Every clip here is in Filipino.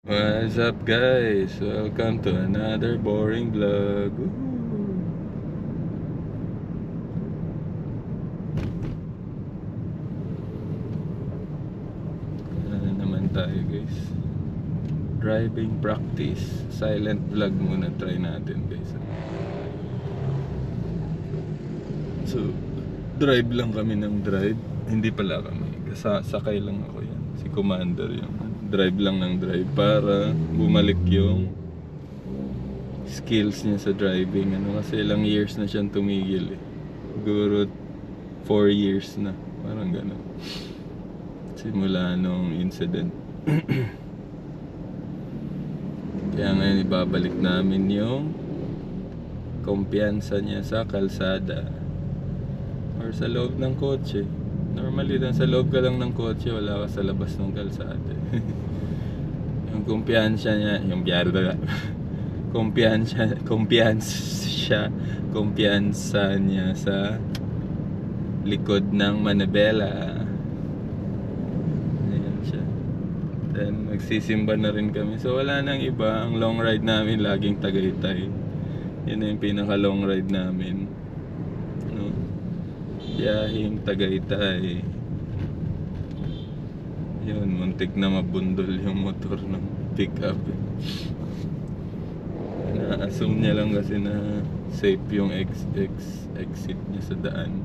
What's up guys? Welcome to another boring vlog. Woohoo! Ano naman tayo guys? Driving practice. Silent vlog muna try natin guys. So, drive lang kami ng drive. Hindi pala kami. Sakay lang ako yan. Si Commander yung drive lang ng drive para bumalik yung skills niya sa driving. Ano kasi ilang years na siyang tumigil eh. Siguro 4 years na. Parang gano'n. Simula nung incident. Kaya ngayon ibabalik namin yung kumpiyansa niya sa kalsada or sa loob ng kotse. Normally sa loob ka lang ng kotse, wala ka sa labas ng kalsada. Yung kumpiyansa niya, yung biyarda kumpiyansa niya sa likod ng manabela. Ayan siya. Then magsisimba na rin kami. So wala nang iba. Ang long ride namin laging Tagaytay. Yun na yung pinaka long ride namin. No? Biyaheng Tagaytay. Yun, muntik na mabundol yung motor ng pick up. Na-assume niya lang kasi na safe yung exit niya sa daan.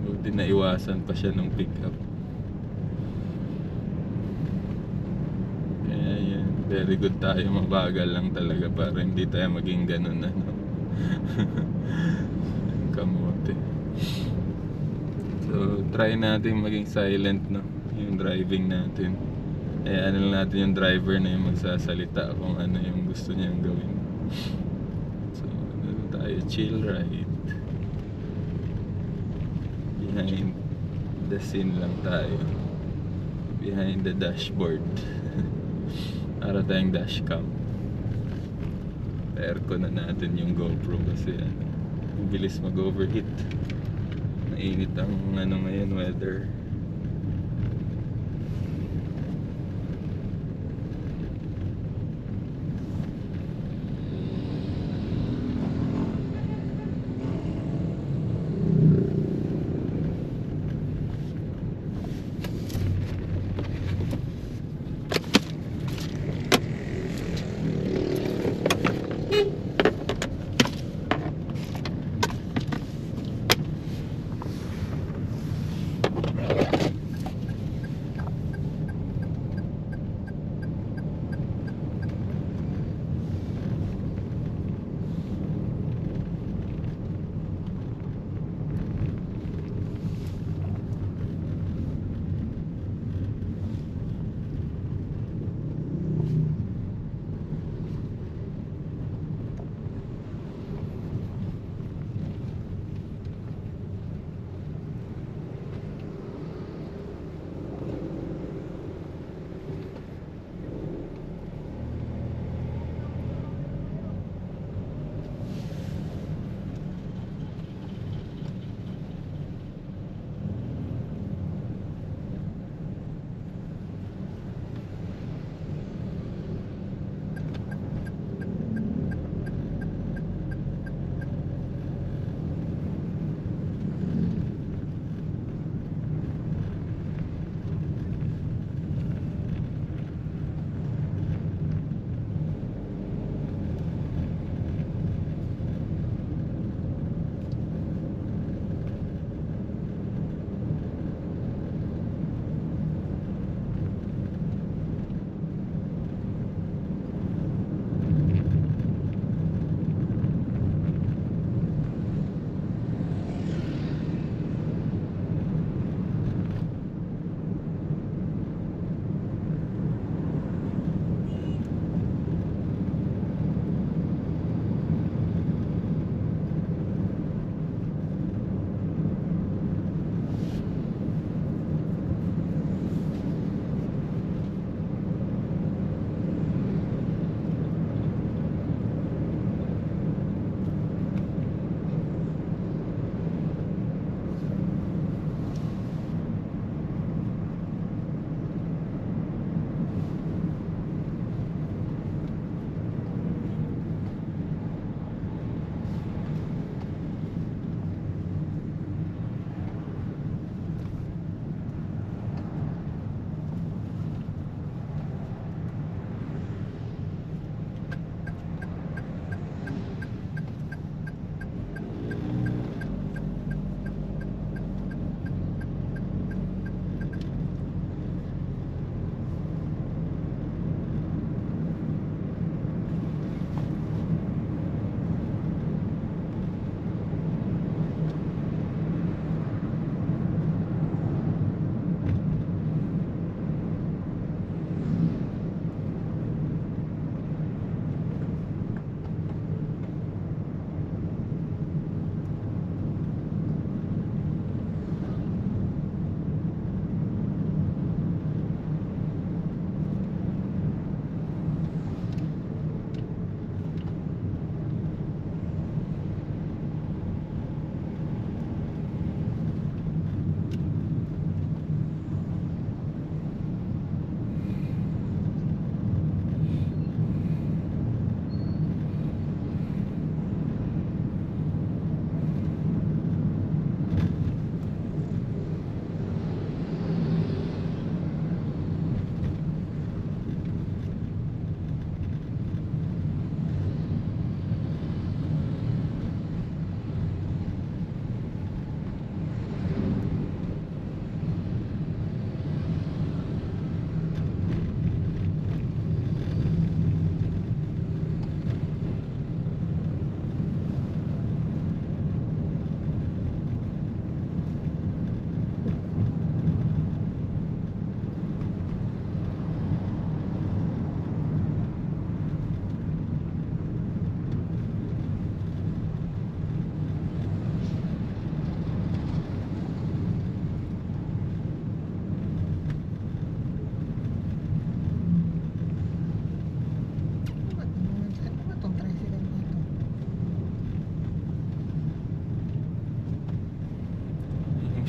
Buti na iwasan pa siya ng pick up. Kaya yan, very good tayo, mabagal lang talaga para hindi tayo maging ganun ano. Kamote. So try natin maging silent no, yung driving natin. Ano lang natin yung driver na yung magsasalita kung ano yung gusto niyang gawin. So ano tayo, chill ride. Behind the scene lang tayo. Behind the dashboard. Para tayong dashcam. Aircon na natin yung GoPro kasi ang bilis mag-overheat. Mainit ang ngayon weather.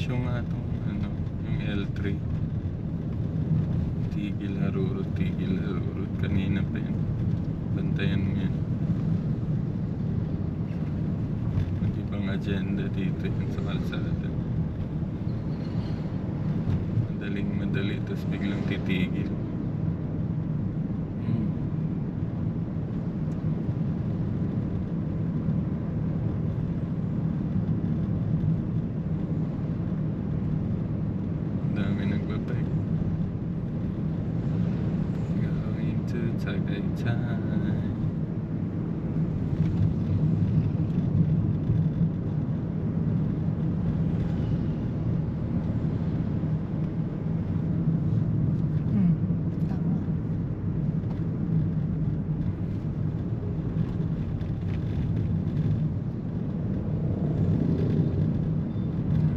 issue nga itong ano, yung L3. Tigil harurot kanina pa yun. Bantayan mo yan. May ibang agenda dito yun sa kalsada. Madali tapos biglang titigil. Dami nagbabike. Going to Tagaytay. Tama.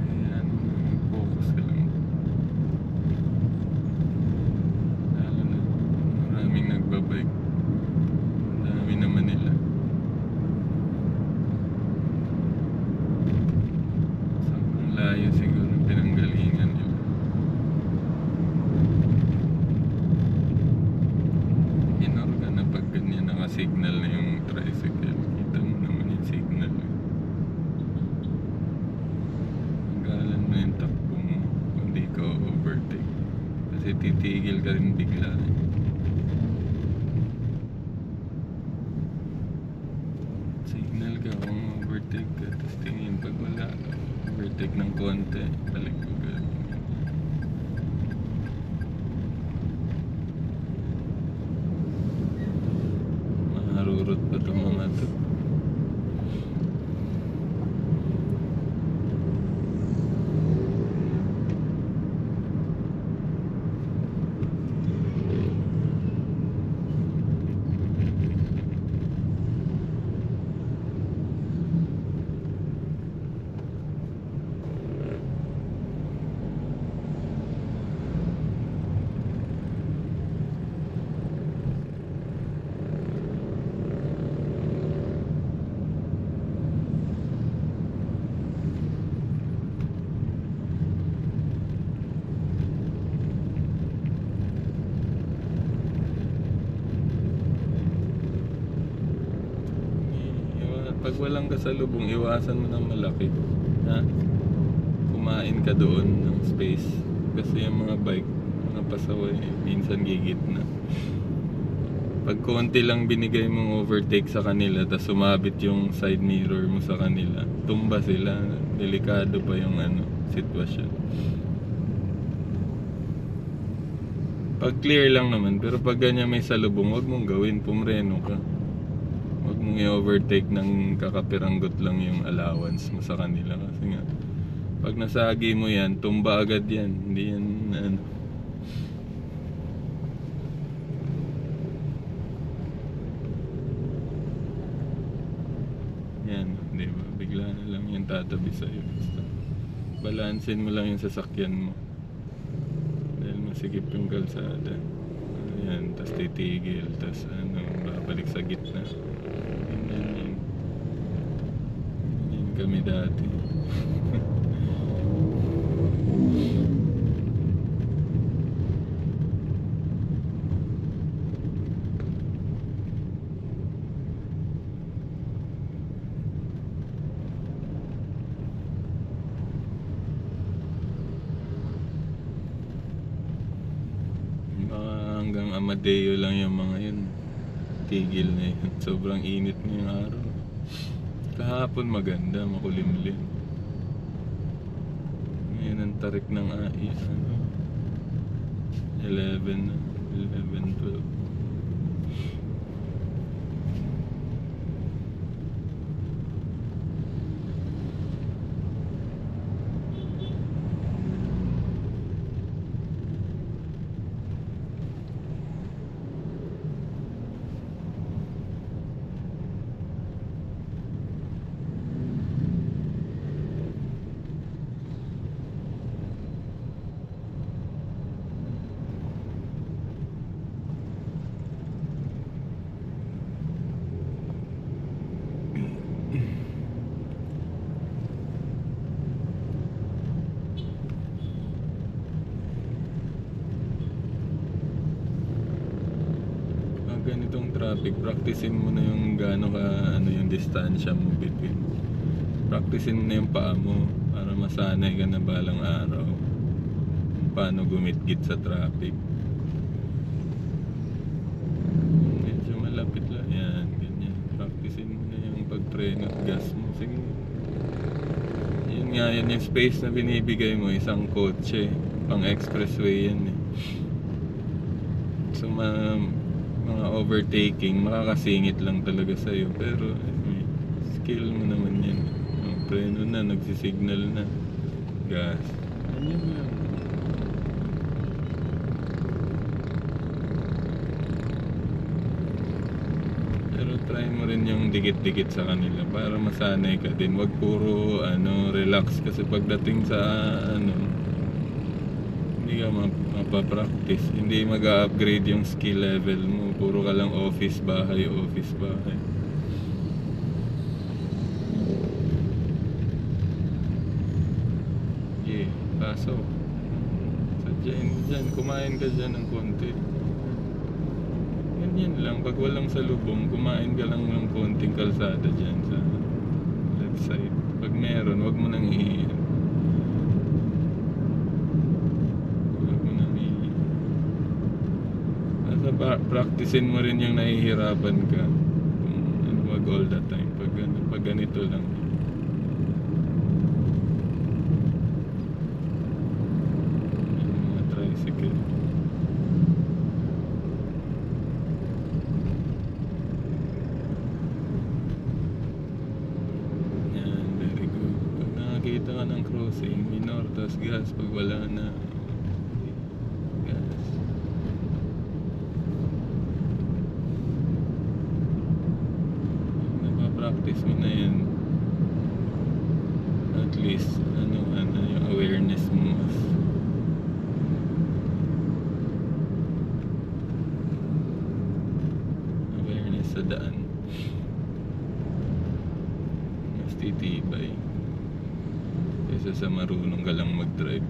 Ayan, focus ka lang. Lalo na maraming nagbabike. Dami naman nila. Sobrang layo siguro ng pinanggalingan nila. Inorga na pag ganyan naka-signal na yung tricycle. Kita mo naman yung signal. Magalan mo yung takbo mo kung di ka overtake. Kasi titigil ka rin bigla. Signal ka kung overtake ka. Tapos tingin pag wala, overtake ng konti. Balik ko ka. Maharurot pa itong mga to. Pag walang kasalubong, iwasan mo ng malaki. Ha? Kumain ka doon ng space. Kasi yung mga bike, mga pasaway, minsan gigit na. Pag konti lang binigay mong overtake sa kanila, tapos sumabit yung side mirror mo sa kanila, tumba sila. Delikado pa yung sitwasyon. Pag clear lang naman, pero pag ganyan may salubong, huwag mong gawin, pumreno ka. Huwag mong i-overtake ng kakapiranggot lang yung allowance mo sa kanila. Kasi nga, pag nasagi mo yan, tumba agad yan. Hindi yan, yan, di ba? Bigla na lang yan tatabi sa'yo. Basta balansin mo lang yung sasakyan mo. Dahil masikip yung kalsada. Ayan, tas titigil, tas babalik sa gitna. Yan kami dati. Hanggang Amadeo lang yung mga yun. Tigil na yun. Sobrang init ngayong araw. Kahapon maganda, makulimlim. Ngayon ang tarik ng 11, 12. ganitong traffic, practicein mo na yung gaano ka, ano yung distansya mo between. Practicein mo na yung paa mo para masanay ka na balang araw kung paano gumitgit sa traffic. Medyo malapit lang yan, ganyan. Practicein mo na yung pagpreno at gas mo. Sige. Yun nga, yan yung space na binibigay mo, isang kotse. Pang expressway yan eh. So mga overtaking, makakasingit lang talaga sa'yo. Pero skill mo naman yan. Ang preno na, nagsisignal na. Gas. Ganyan lang. Pero try mo rin yung dikit-dikit sa kanila para masanay ka din. Wag puro relax kasi pagdating sa hindi ka mapapractice. Hindi mag-upgrade yung skill level mo. Puro ka lang office bahay. Yeah, pasok. Sadyain mo dyan. Kumain ka dyan ng konti. Ganyan lang, pag walang salubong, kumain ka lang ng konting kalsada dyan sa left side. Pag meron, wag mo nang iiyan. Wag mo nang iiyan. Basta practicein mo rin yung nahihirapan ka. Wag all the time. Pag ganito lang. Yung mga tricycle. Nakakita ka ng crossing, minor, tapos gas pag wala na. Gas. Napapractice mo na yan. At least, yung awareness mo. Awareness sa daan. Mas titibay. Kaysa sa marunong ka lang mag-drive.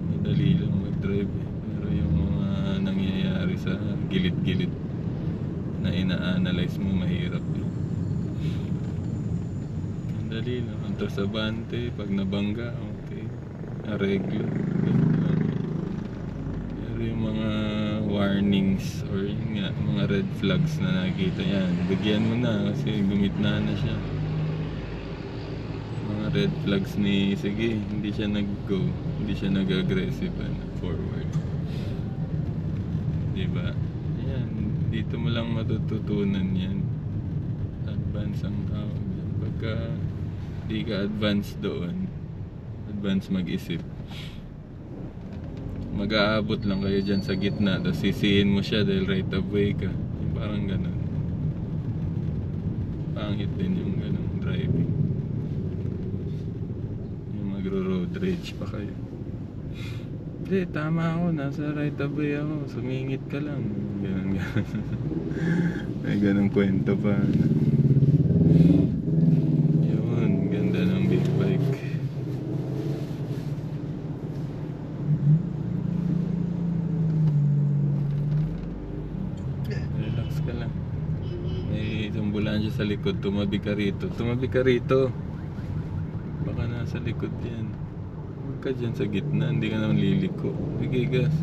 Madali lang mag-drive eh. Pero yung mga nangyayari sa gilid-gilid na ina-analyze mo, mahirap eh. Madali lang. Antar sa bante, pag nabangga, okay. Areglo. Pero yung mga warnings or yung mga red flags na nakikita yan, bigyan mo na kasi gumitna na siya. Red flags ni sige, hindi siya nag-go, hindi siya nag-aggressive forward. Diba? Yan, dito mo lang matututunan yan. Advance ang tawag yan. Pagka di ka advance doon, advance mag-isip, mag-aabot lang kayo dyan sa gitna, tapos sisihin mo siya dahil right of way ka. Parang ganun. Pangit din yung ganun driving. Road rage pa kayo. Hindi, tama ako. Nasa right of way ako. Sumingit ka lang. Ganun. May ganun kwento pa. Yun, ganda ng big bike. Relax ka lang. May ambulansya sa likod. Tumabi ka rito. Baka nasa likod yan. Huwag ka dyan sa gitna, hindi ka naman liliko. Sige, gas.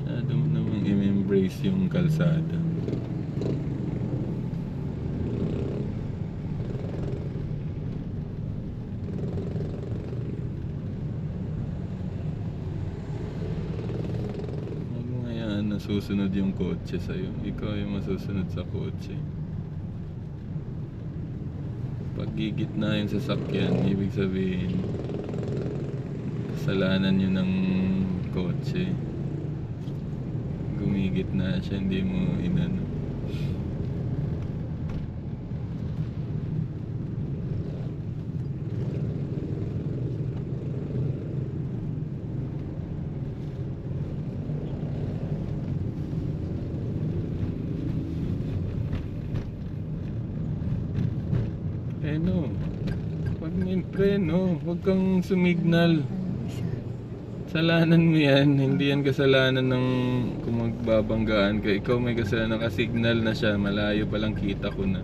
Masyado mo namang i-embrace yung kalsada. Susunod yung kotse sa'yo. Ikaw yung masusunod sa kotse. Pag gigitna yung sasakyan, ibig sabihin kasalanan yun ng kotse. Gumigitna siya, hindi mo inano. Preno. Pag may preno, huwag kang sumignal. Kasalanan mo yan, hindi yan kasalanan ng kung magbabanggaan ka. Ikaw may kasalanan, nakasignal na siya, malayo palang kita ko na.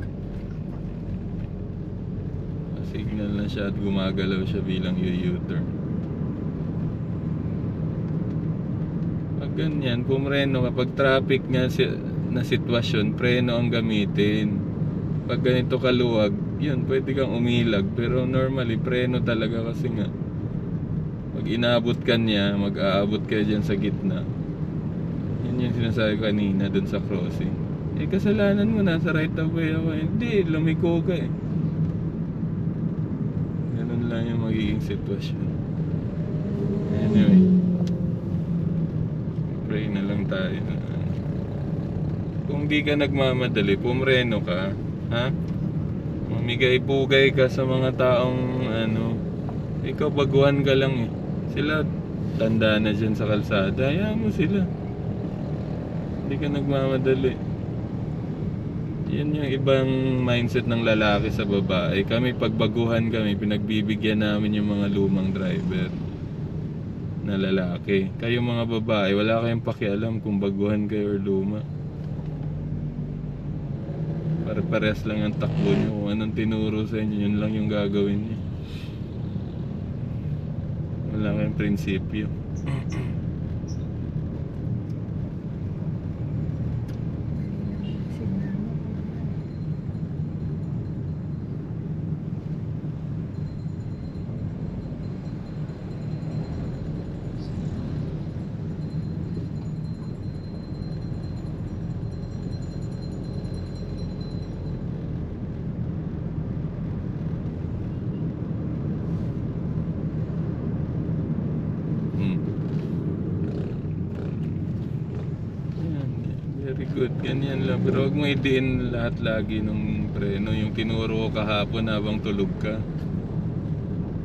Signal na siya at gumagalaw siya bilang U-turn. Pag ganyan, pumreno kapag traffic nga na sitwasyon, preno ang gamitin. Pag ganito kaluwag, yun, pwede kang umilag. Pero normally, preno talaga kasi nga pag inabot ka niya, mag-aabot ka dyan sa gitna. Yun yung sinasabi ko kanina dun sa crossing. Eh, kasalanan mo, nasa right of way ako. Hindi, lumiko ka eh. Ganun lang yung magiging sitwasyon. Anyway, pray na lang tayo. Kung di ka nagmamadali, pumreno ka, ha? Mamigay-pugay ka sa mga taong ikaw baguhan ka lang eh. Sila tanda na dyan sa kalsada, hayaan mo sila. Hindi ka nagmamadali. Yan yung ibang mindset ng lalaki sa babae. Kami pagbaguhan kami, pinagbibigyan namin yung mga lumang driver na lalaki. Kayo mga babae, wala kayong pakialam kung baguhan kayo or luma. Pare-pares lang ang takbo nyo. Kung anong tinuro sa inyo, yun lang yung gagawin nyo. Wala kayong prinsipyo. Very good, ganyan lang. Pero huwag mo idiin lahat lagi nung preno. Yung tinuro ko kahapon habang tulog ka.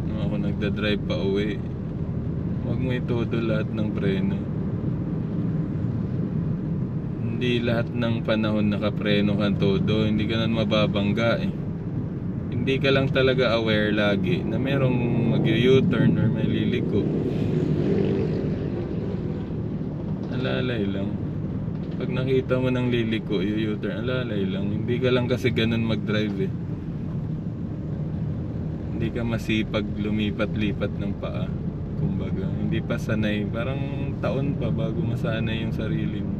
Nung ako nagdadrive pa uwi. Huwag mo itodo lahat ng preno. Hindi lahat ng panahon nakapreno kang todo. Hindi ka na mababangga eh. Hindi ka lang talaga aware lagi na merong mag-U-turn or may liliko. Alalay lang. Pag nakita mo ng liliko, U-turn, alalay lang. Hindi ka lang kasi ganun mag-drive eh. Hindi ka masipag lumipat-lipat ng paa. Kumbaga, hindi pa sanay. Parang taon pa bago masanay yung sarili mo.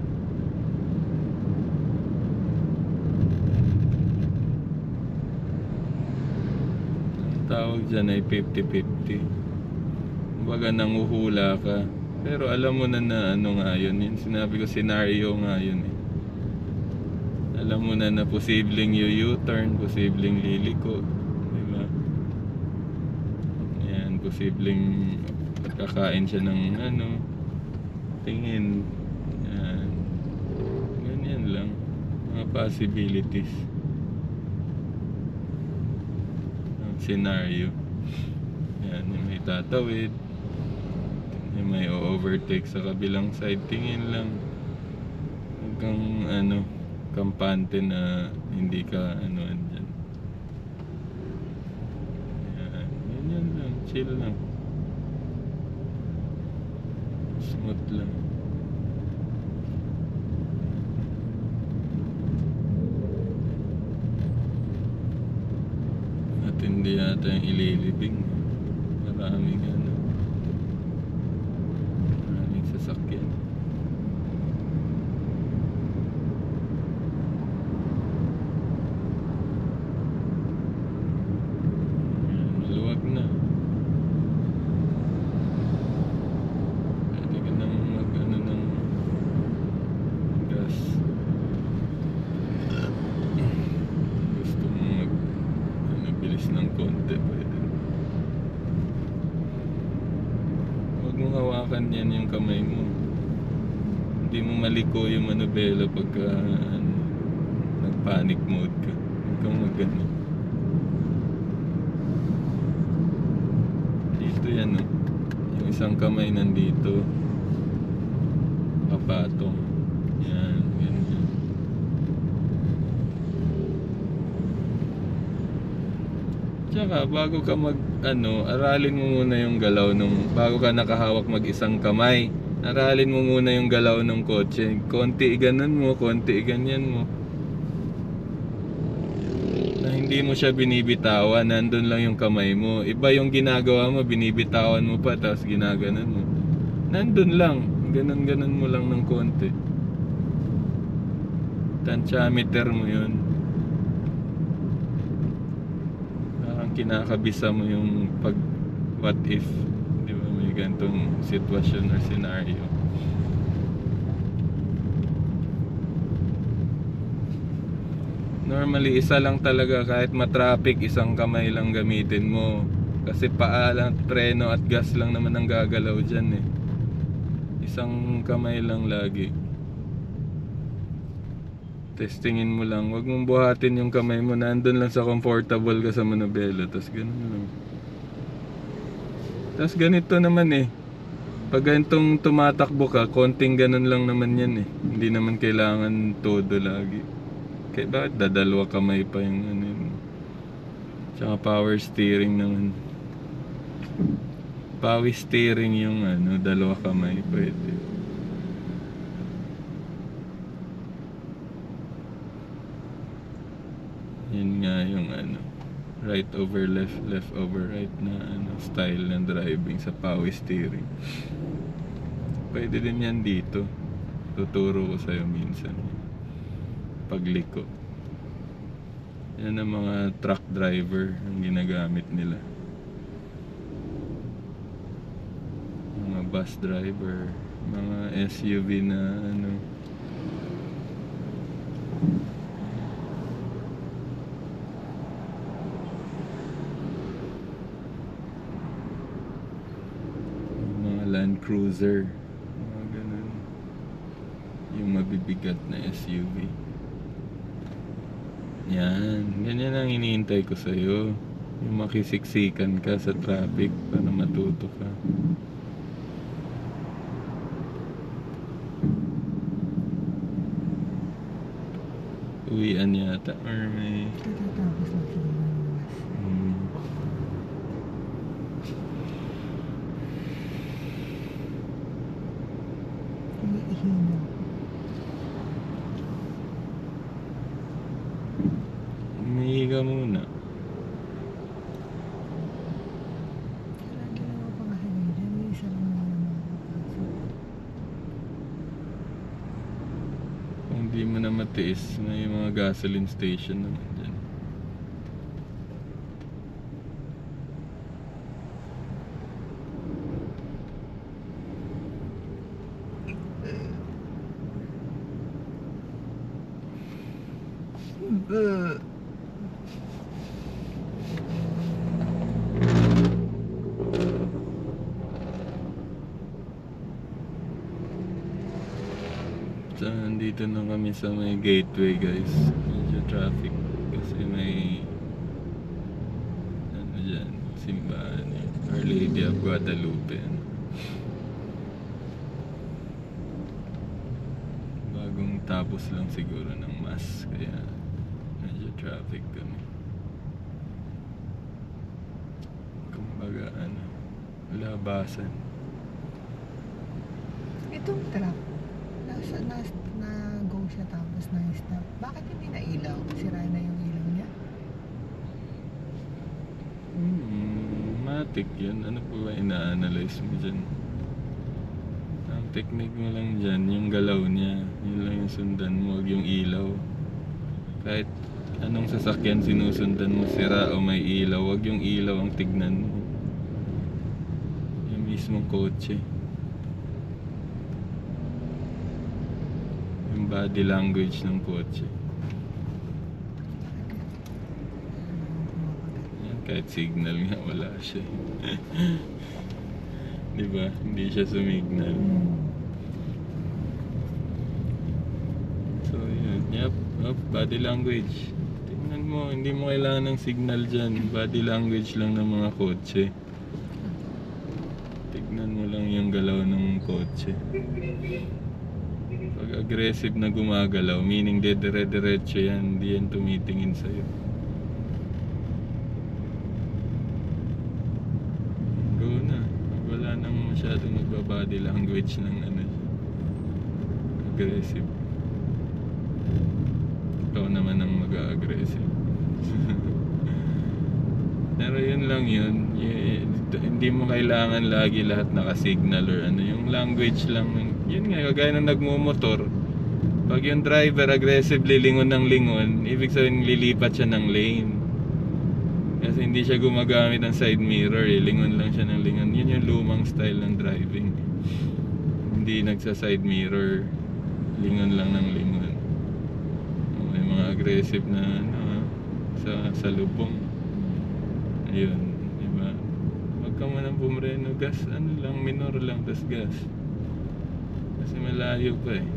Ang tawag dyan ay 50-50. Kumbaga, nanguhula ka. Pero alam mo na nga yun. Yung sinabi ko, scenario nga yun eh. Alam mo na posibleng U-turn, posibleng liliko. Diba? Yan, posibleng kakain siya ng tingin. Yan. Ganyan lang. Mga possibilities. Ang scenario. Yan, yung may tatawid. Yung may overtake sa kabilang side, tingin lang. Huwag kang kampante na hindi ka andyan. Yan, ganyan lang, chill lang. Smooth lang. At hindi yata yung ililibing. Maraming sasakyan. Maluwag na. Pwede ka nang ng gas. Gusto mo bilis ng konti, pwede. Huwag mong hawakan yan yung kamay mo. Hindi mo maliko yung manubela pagka nag-panic mode ka. Huwag kang mag-ano. Dito yan yung isang kamay nandito. Kapatong. Yan, ganyan. Tsaka bago ka aralin mo muna yung galaw bago ka nakahawak mag-isang kamay. Aralin mo muna yung galaw ng kotse. Konti iganon mo, konti iganyan mo. Na hindi mo siya binibitawan, nandun lang yung kamay mo. Iba yung ginagawa mo, binibitawan mo pa, tapos ginaganon mo. Nandun lang, ganon-ganon mo lang ng konti. Tensyometer mo yun. Parang kinakabisa mo yung what if, di ba, may gantong sitwasyon or scenario. Normally, isa lang talaga, kahit matraffic, isang kamay lang gamitin mo. Kasi paa lang, preno at gas lang naman ang gagalaw dyan eh. Isang kamay lang lagi. Testingin mo lang, wag mong buhatin yung kamay mo, nandun lang sa comfortable ka sa manubela. Tapos ganun lang. Tapos ganito naman eh. Pag ganitong tumatakbo ka, konting ganun lang naman yan eh. Hindi naman kailangan todo lagi. Kaya bakit dadalwa kamay pa yung ano yun? Tsaka power steering naman. Power steering yung dalawa kamay pwede. Yun nga yung right over left, left over right na style ng driving sa power steering. Pwede din yan dito. Tuturo ko sa'yo minsan. Pagliko. Yan ang mga truck driver ang ginagamit nila. Mga bus driver, mga SUV na mga Land Cruiser, mga ganun. Yung mabibigat na SUV. Yan, ganyan ang iniintay ko sa'yo. Yung makisiksikan ka sa traffic para matuto ka. Uwian yata or may... Tatapos lang sila ng oras. Umiihina. Umihiga muna. Kailan ginawa pa nga kanina? May isa lang naman ang makakapasok. Kung di mo na matiis, may mga gasoline station naman dyan. So, nandito na kami sa may gateway guys. Medyo traffic kasi may dyan, simbahan Our Lady of Guadalupe. Bagong tapos lang siguro ng mass, kaya medyo traffic kami. Kumbaga labasan. Itong truck, na-go siya tapos na-stop. Bakit hindi na ilaw? Sira na yung ilaw niya? Matik yun. Ano po ba ina-analyze mo dyan? Ang technique mo lang dyan, yung galaw niya. Yun lang yung sundan mo, huwag yung ilaw. Kahit anong sasakyan sinusundan mo, sira o may ilaw, huwag yung ilaw ang tignan mo. Yung mismong kotse. Yung body language ng kotse. Yan, kahit signal nga wala siya. Diba? Hindi siya sumignal. So yun, yep, body language. Tingnan mo, hindi mo kailangan ng signal dyan. Body language lang ng mga kotse. Tignan mo lang yung galaw ng kotse. Pag aggressive na gumagalaw, meaning dedire-diretso yan, hindi yan tumitingin sa'yo. masyadong nagbabody language ng ano, aggressive. Ikaw naman ang mag-aggressive. Pero yun lang yun. Hindi mo kailangan lagi lahat naka-signal or ano. Yung language lang. Yun nga, kagaya ng nagmumotor. Pag yung driver aggressively lingon ng lingon, ibig sabihin lilipat siya ng lane. Kasi hindi siya gumagamit ng side mirror eh. Lingon lang siya ng lingon. Yun yung lumang style ng driving. Hindi nagsa-side mirror. Lingon lang ng lingon. May mga aggressive na ano, sa lubong. Ayun, diba? Huwag ka manang bumreno, gas, ano lang, minor lang, tas gas. Kasi malayo pa eh.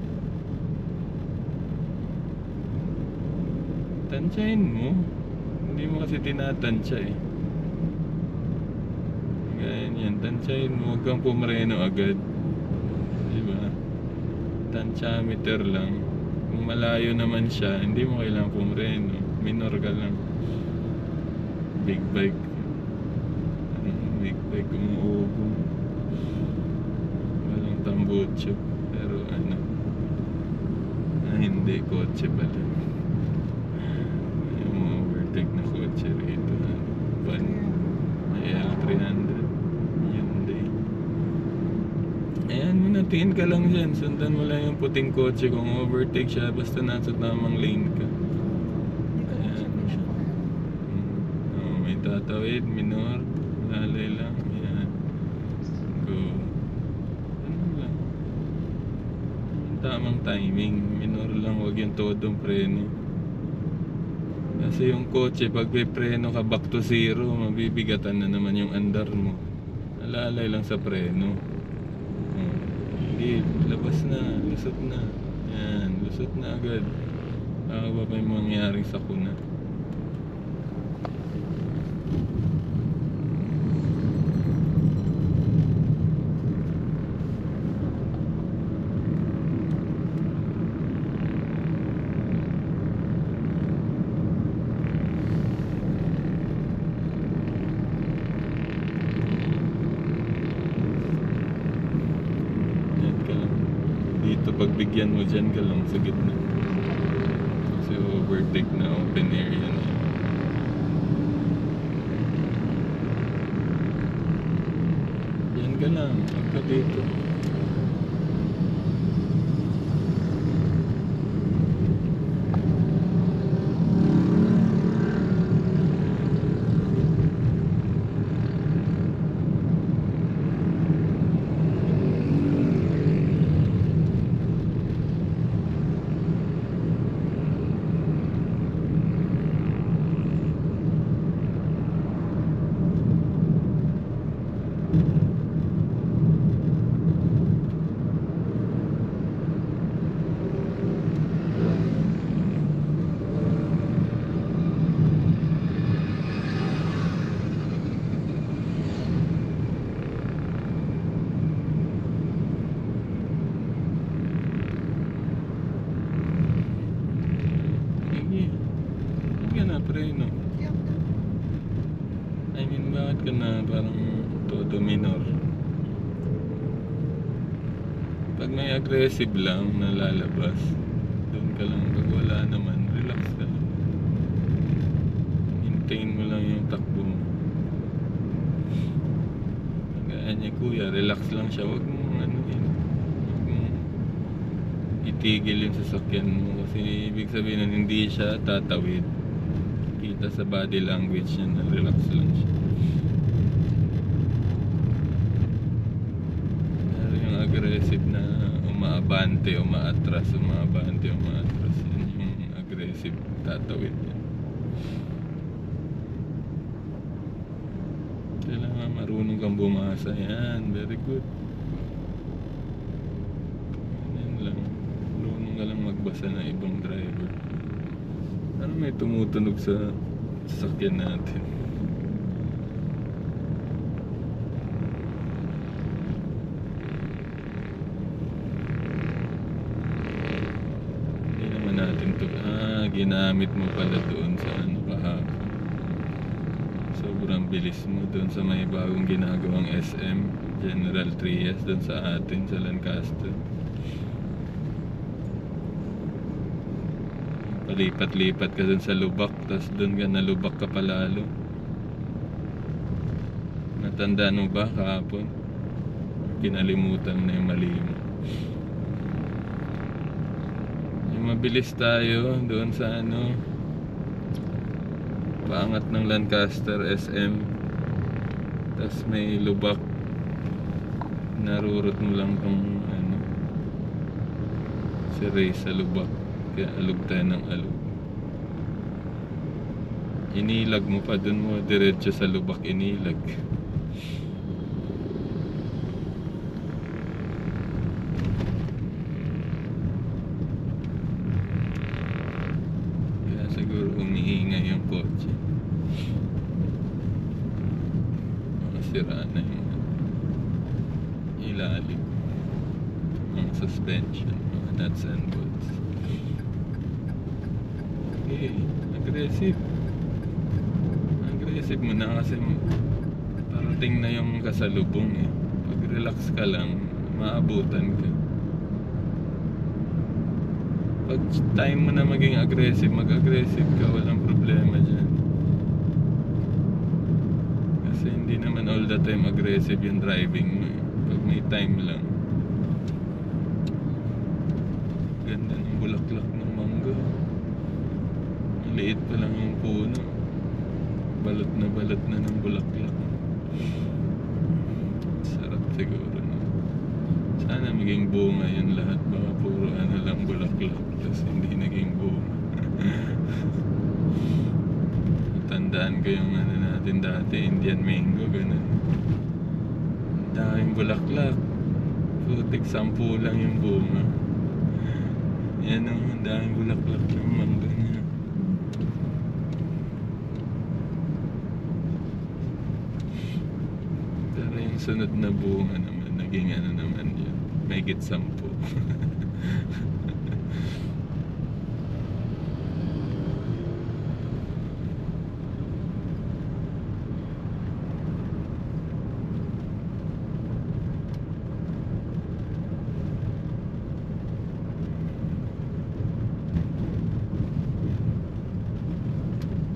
Tansyahin mo. Hindi mo kasi tinatansya eh. Ganyan yan, tansyahin mo, huwag kang pumreno agad. Diba? Tansyameter lang. Kung malayo naman siya, hindi mo kailangang pumreno. Minor ka lang. Big bike. Big bike umuubo. Walang tambutso. Pero ano, hindi, kotse pala. Yung overtake na kotse rito. Pan, may L300. Hyundai. Ayan, tingin ka lang dyan. Sundan mo lang yung puting kotse. Kung overtake siya, basta nasa tamang lane ka. Tatawid, minor, lalay lang, yan. Go. Ano lang. Yung tamang timing, minor lang, wag yung todong preno. Kasi yung kotse, pag may preno ka back to zero, mabibigatan na naman yung andar mo. Nalalay lang sa preno. Hindi, labas na, lusot na. Yan, lusot na agad. Baka ba may mangyaring sakuna. Pagbigyan mo dyan ka lang sa gitna. Kasi overtake na, open area na. Yan ka lang, pagka dito. Preno. I mean, bakit ka na parang todo minor? Pag may aggressive lang na lalabas, doon ka lang. Pag wala naman, relax ka lang. Hintayin mo lang yung takbo mo. Kagaya niya kuya, relax lang siya. Huwag mong ano yun. Huwag mong itigil yung sasakyan mo. Kasi ibig sabihin na hindi siya tatawid. Kita sa body language niya na relax lang siya. Pero yung aggressive na umaabante, umaatras, umaabante, umaatras, yun yung aggressive tatawid niya. Kailangan marunong kang bumasa. Yan, very good. Yan lang. Marunong ka lang magbasa ng ibang driver. Ano may tumutunog sa sasakyan natin? Hindi naman natin to. Ginamit mo pala doon sa ano kahapon. So sobrang bilis mo doon sa may bagong ginagawang SM General Trias doon sa atin sa Lancaster. Palipat-lipat ka doon sa Lubak, tapos doon ka nalubak ka palalo. Natandaan mo ba kahapon? Kinalimutan na yung mali mo. Yung mabilis tayo doon sa ano, paangat ng Lancaster SM, tas may Lubak, narurot mo lang kung ano, si Ray sa Lubak, kaya alog tayo ng alog. Inilag mo pa, dun mo diretso sa Lubak inilag. Kaya siguro umiingay yung kotse. Makasira na yung ilalim, mga suspension, mga nuts and bolts. Okay, aggressive. Aggressive mo na kasi parating na yung kasalubong eh. Pag relax ka lang, maabutan ka. Pag time mo na maging aggressive, mag-aggressive ka, walang problema dyan. Kasi hindi naman all the time aggressive yung driving mo eh. Pag may time lang. Ganda ng bulaklak ng mangga. Maliit pa lang yung puno. Balot na ng bulaklak. Sarap siguro no? Sana maging bunga yun lahat. Baka puro ano lang bulaklak, tapos hindi naging bunga. Tandaan ko yung ano natin dati, Indian mango, ganun. Ang daming bulaklak, putik 10 lang yung bunga. Yan ang daming bulaklak ng mangga niya. Pero yung sunod na bunga naman, naging ano naman yun, mahigit 10.